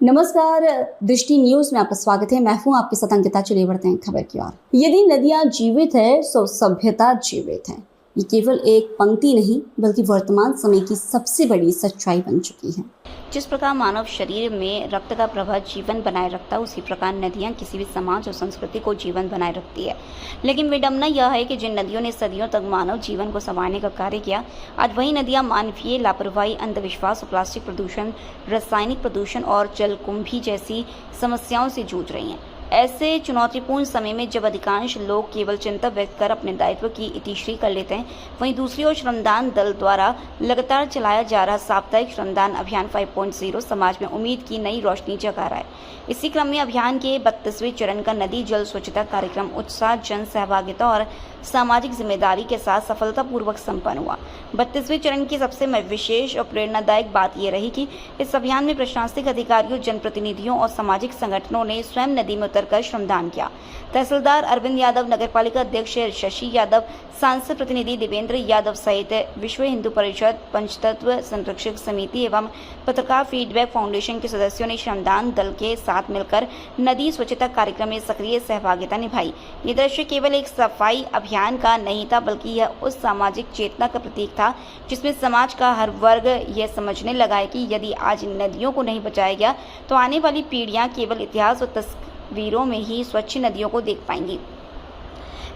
नमस्कार, दृष्टि न्यूज में आपका स्वागत है। मैं हूं आपके साथ अंकिता। चलिए बढ़ते हैं खबर की ओर। यदि नदियां जीवित है तो सभ्यता जीवित है। ये केवल एक पंक्ति नहीं बल्कि वर्तमान समय की सबसे बड़ी सच्चाई बन चुकी है। जिस प्रकार मानव शरीर में रक्त का प्रवाह जीवन बनाए रखता है, उसी प्रकार नदियां किसी भी समाज और संस्कृति को जीवन बनाए रखती है। लेकिन विडंबना यह है कि जिन नदियों ने सदियों तक मानव जीवन को संवारने का कार्य किया, आज वही नदियां मानवीय लापरवाही, अंधविश्वास, प्लास्टिक प्रदूषण, रासायनिक प्रदूषण और जलकुंभी जैसी समस्याओं से जूझ रही हैं। ऐसे चुनौतीपूर्ण समय में जब अधिकांश लोग केवल चिंता व्यक्त कर अपने दायित्व की इतिश्री कर लेते हैं, वहीं दूसरी ओर श्रमदान दल द्वारा लगातार चलाया जा रहा साप्ताहिक श्रमदान अभियान 5.0 समाज में उम्मीद की नई रोशनी जगा रहा है। इसी क्रम में अभियान के 32वें चरण का नदी जल स्वच्छता कार्यक्रम उत्साह, जन सहभागिता और सामाजिक जिम्मेदारी के साथ सफलतापूर्वक संपन्न हुआ। 32वें चरण की सबसे विशेष और प्रेरणादायक बात यह रही कि इस अभियान में प्रशासनिक अधिकारियों, जनप्रतिनिधियों और सामाजिक संगठनों ने स्वयं नदी में उतरकर श्रमदान किया। तहसीलदार अरविंद यादव, नगरपालिका अध्यक्ष शशि यादव, सांसद प्रतिनिधि देवेंद्र यादव सहित विश्व हिंदू परिषद, पंचतत्व संरक्षक समिति एवं पत्रकार फीडबैक फाउंडेशन के सदस्यों ने श्रमदान दल के साथ मिलकर नदी स्वच्छता कार्यक्रम में सक्रिय सहभागिता निभाई। ये दृश्य केवल एक सफाई अभियान का नहीं था, बल्कि यह उस सामाजिक चेतना का प्रतीक था जिसमें समाज का हर वर्ग यह समझने लगा है कि यदि आज नदियों को नहीं बचाया गया तो आने वाली पीढ़ियां केवल इतिहास और तस्वीरों में ही स्वच्छ नदियों को देख पाएंगी।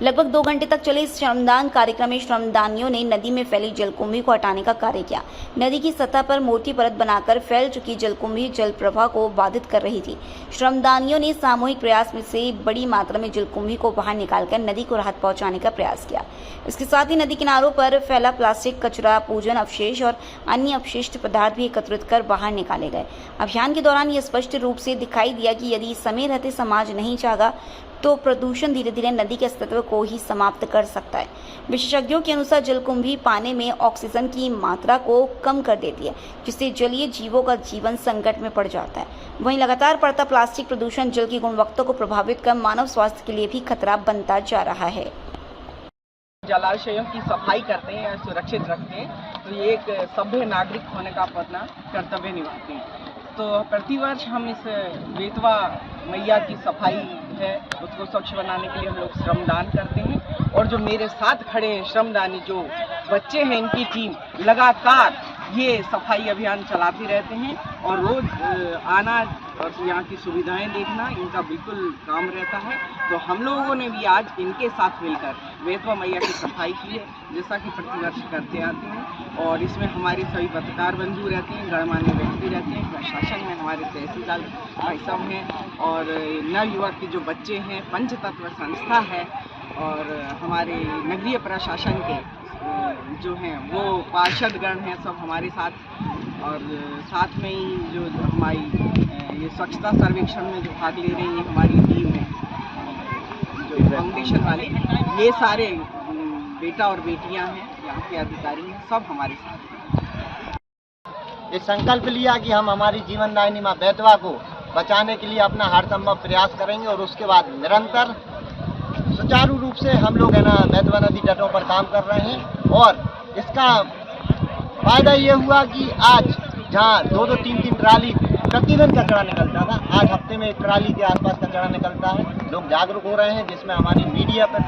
लगभग 2 घंटे तक चले इस श्रमदान कार्यक्रम में श्रमदानियों ने नदी में फैली जलकुंभी को हटाने का कार्य किया। नदी की सतह पर मोटी परत बनाकर फैल चुकी जलकुंभी जल प्रवाह को बाधित कर रही थी। श्रमदानियों ने सामूहिक प्रयास में से बड़ी मात्रा में जलकुंभी को बाहर निकालकर नदी को राहत पहुंचाने का प्रयास किया। इसके साथ ही नदी किनारों पर फैला प्लास्टिक कचरा, पूजन अवशेष और अन्य अपशिष्ट पदार्थ भी एकत्रित कर बाहर निकाले गए। अभियान के दौरान यह स्पष्ट रूप से दिखाई दिया कि यदि समय रहते समाज नहीं चाहा तो प्रदूषण धीरे धीरे नदी के अस्तित्व को ही समाप्त कर सकता है। विशेषज्ञों के अनुसार जलकुंभी पानी में ऑक्सीजन की मात्रा को कम कर देती है, जिससे जलीय जीवों का जीवन संकट में पड़ जाता है। वहीं लगातार बढ़ता प्लास्टिक प्रदूषण जल की गुणवत्ता को प्रभावित कर मानव स्वास्थ्य के लिए भी खतरा बनता जा रहा है। जलाशयों की सफाई करते हैं या सुरक्षित रखते हैं तो ये एक सभ्य नागरिक होने का अपना कर्तव्य निभाते हैं। तो प्रतिवर्ष हम इस बेतवा मैया की सफाई है उसको स्वच्छ बनाने के लिए हम लोग श्रमदान करते हैं। और जो मेरे साथ खड़े हैं श्रमदानी, जो बच्चे हैं, इनकी टीम लगातार ये सफाई अभियान चलाते रहते हैं और रोज आना और यहाँ की सुविधाएं देखना इनका बिल्कुल काम रहता है। तो हम लोगों ने भी आज इनके साथ मिलकर बेतवा मैया की सफाई की है, जैसा कि प्रतिवर्ष करते आते हैं। और इसमें हमारे सभी पत्रकार बंधु रहते हैं, गणमान्य व्यक्ति रहते हैं, प्रशासन में हमारे तहसीलदार भाई साहब हैं और नवयुवक के जो बच्चे हैं, पंचतत्व संस्था है और हमारे नगरीय प्रशासन के जो हैं वो पार्षदगण हैं, सब हमारे साथ। और साथ में ही जो हमारी ये स्वच्छता सर्वेक्षण में जो भाग ले रही है हमारी टीम है, जो फाउंडेशन वाले, ये सारे बेटा और बेटियां हैं, यहाँ के अधिकारी हैं, सब हमारे साथ हैं। ये संकल्प लिया कि हम हमारी जीवनदायिनी माँ बेतवा को बचाने के लिए अपना हर संभव प्रयास करेंगे और उसके बाद निरंतर सुचारू रूप से हम लोग है ना बेतवा नदी तटों पर काम कर रहे हैं। और इसका फायदा ये हुआ कि आज जहाँ 2-2, 3-3 ट्राली प्रतिदिन कचरा निकलता था, आज हफ्ते में 1 ट्राली के आसपास कचरा निकलता है। लोग जागरूक हो रहे हैं, जिसमें हमारी मीडिया पर,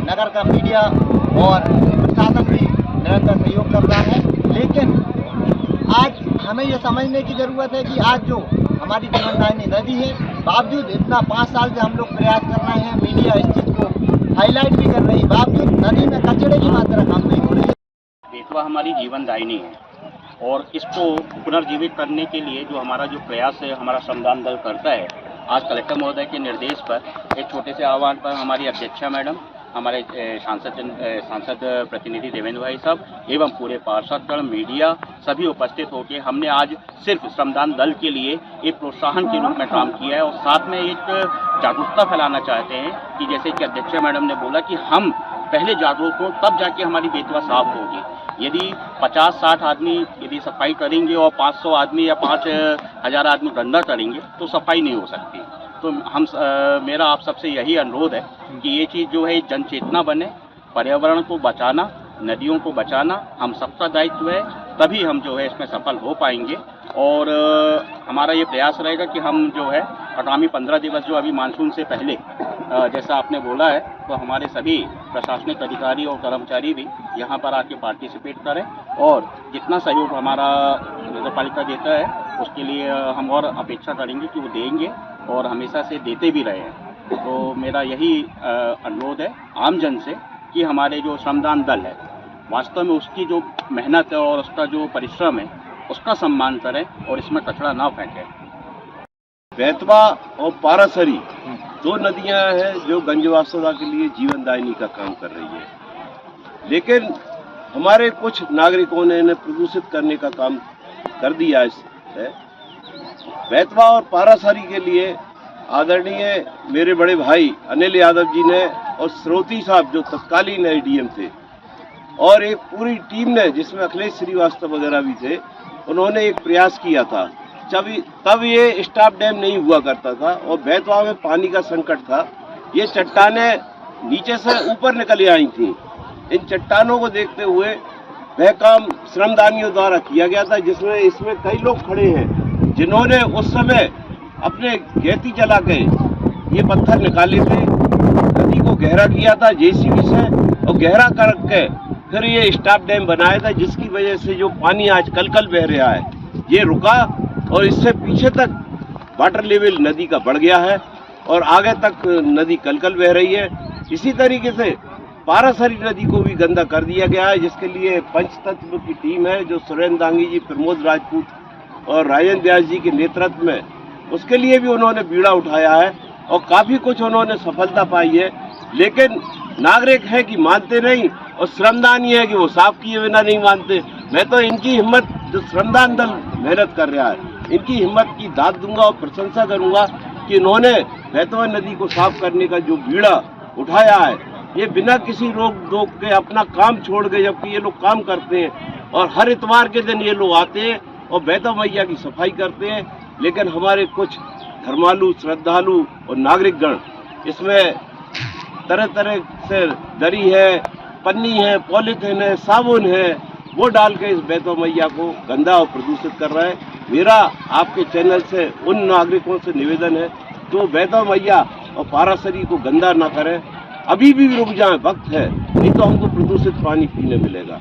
नगर का मीडिया और प्रशासन भी निरंतर सहयोग कर रहा है। लेकिन आज हमें ये समझने की ज़रूरत है कि आज जो हमारी जीवनदायिनी नदी है, बावजूद इतना 5 साल से हम लोग प्रयास कर रहे हैं, मीडिया इस चीज़ को हाईलाइट भी कर रही है, बावजूद नदी में कचरे की मात्रा कम नहीं हो रही है। बेतवा हमारी जीवनदायिनी है और इसको पुनर्जीवित करने के लिए जो हमारा जो प्रयास है हमारा श्रमदान दल करता है। आज कलेक्टर महोदय के निर्देश पर एक छोटे से आह्वान पर हमारी अध्यक्षा मैडम, हमारे सांसद प्रतिनिधि देवेंद्र भाई साहब एवं पूरे पार्षदगण, मीडिया सभी उपस्थित होकर हमने आज सिर्फ श्रमदान दल के लिए एक प्रोत्साहन के रूप में काम किया है। और साथ में एक जागरूकता फैलाना चाहते हैं कि जैसे कि अध्यक्षा मैडम ने बोला कि हम पहले जागरूक हो तब जाके हमारी बेतवा साफ होगी। यदि 50-60 आदमी यदि सफाई करेंगे और 500 आदमी या 5000 आदमी गंदा करेंगे तो सफाई नहीं हो सकती। तो मेरा आप सबसे यही अनुरोध है कि ये चीज़ जो है जन चेतना बने, पर्यावरण को बचाना, नदियों को बचाना हम सबका दायित्व है, तभी हम जो है इसमें सफल हो पाएंगे। और हमारा ये प्रयास रहेगा कि हम जो है आगामी 15 दिवस जो अभी मानसून से पहले जैसा आपने बोला है, तो हमारे सभी प्रशासनिक अधिकारी और कर्मचारी भी यहाँ पर आके पार्टिसिपेट करें और जितना सहयोग हमारा नगर पालिका देता है उसके लिए हम और अपेक्षा करेंगे कि वो देंगे और हमेशा से देते भी रहे हैं। तो मेरा यही अनुरोध है आम जन से कि हमारे जो श्रमदान दल है वास्तव में उसकी जो मेहनत है और उसका जो परिश्रम है उसका सम्मान करें और इसमें कचरा ना फेंकें। बेतवा और पारासरी दो नदियां हैं जो गंजवासुदा के लिए जीवनदायिनी का काम कर रही है, लेकिन हमारे कुछ नागरिकों ने इन्हें प्रदूषित करने का काम कर दिया है। बेतवा और पारासरी के लिए आदरणीय मेरे बड़े भाई अनिल यादव जी ने और स्रोती साहब जो तत्कालीन एडीएम थे और एक पूरी टीम ने जिसमें अखिलेश श्रीवास्तव वगैरह भी थे, उन्होंने एक प्रयास किया था। तब ये स्टॉप डैम नहीं हुआ करता था और बेतवा में पानी का संकट था। ये चट्टानें नीचे से ऊपर निकल आई थी। इन चट्टानों को देखते हुए वह काम श्रमदानियों द्वारा किया गया था, जिसमें इसमें कई लोग खड़े हैं जिन्होंने उस समय अपने गैती चला के ये पत्थर निकाले थे, नदी को गहरा किया था जेसीबी से और गहरा करके फिर ये स्टॉप डैम बनाया था, जिसकी वजह से जो पानी आज कल बह रहा है ये रुका और इससे पीछे तक वाटर लेवल नदी का बढ़ गया है और आगे तक नदी कल बह रही है। इसी तरीके से पारासरी नदी को भी गंदा कर दिया गया है, जिसके लिए पंचतत्व की टीम है जो सुरेंद्र दांगी जी, प्रमोद राजपूत और राजेंद्र व्यास जी के नेतृत्व में, उसके लिए भी उन्होंने बीड़ा उठाया है और काफ़ी कुछ उन्होंने सफलता पाई है। लेकिन नागरिक है कि मानते नहीं और श्रमदानी है कि वो साफ किए बिना नहीं मानते। मैं तो इनकी हिम्मत, जो श्रमदान दल मेहनत कर रहा है, इनकी हिम्मत की दाद दूंगा और प्रशंसा करूंगा कि इन्होंने बेतवा नदी को साफ करने का जो बीड़ा उठाया है, ये बिना किसी रोक टोक के अपना काम छोड़ के, जबकि ये लोग काम करते हैं और हर इतवार के दिन ये लोग आते हैं और बेतवा मैया की सफाई करते हैं। लेकिन हमारे कुछ धर्मालु, श्रद्धालु और नागरिकगण इसमें तरह तरह से दरी है, पन्नी है, पॉलीथिन है, साबुन है, वो डाल के इस बेतवा मैया को गंदा और प्रदूषित कर रहा है। मेरा आपके चैनल से उन नागरिकों से निवेदन है जो बेतवा मैया और पारासरी को गंदा ना करें, अभी भी रुक जाएं, वक्त है, नहीं तो हमको प्रदूषित पानी पीने मिलेगा।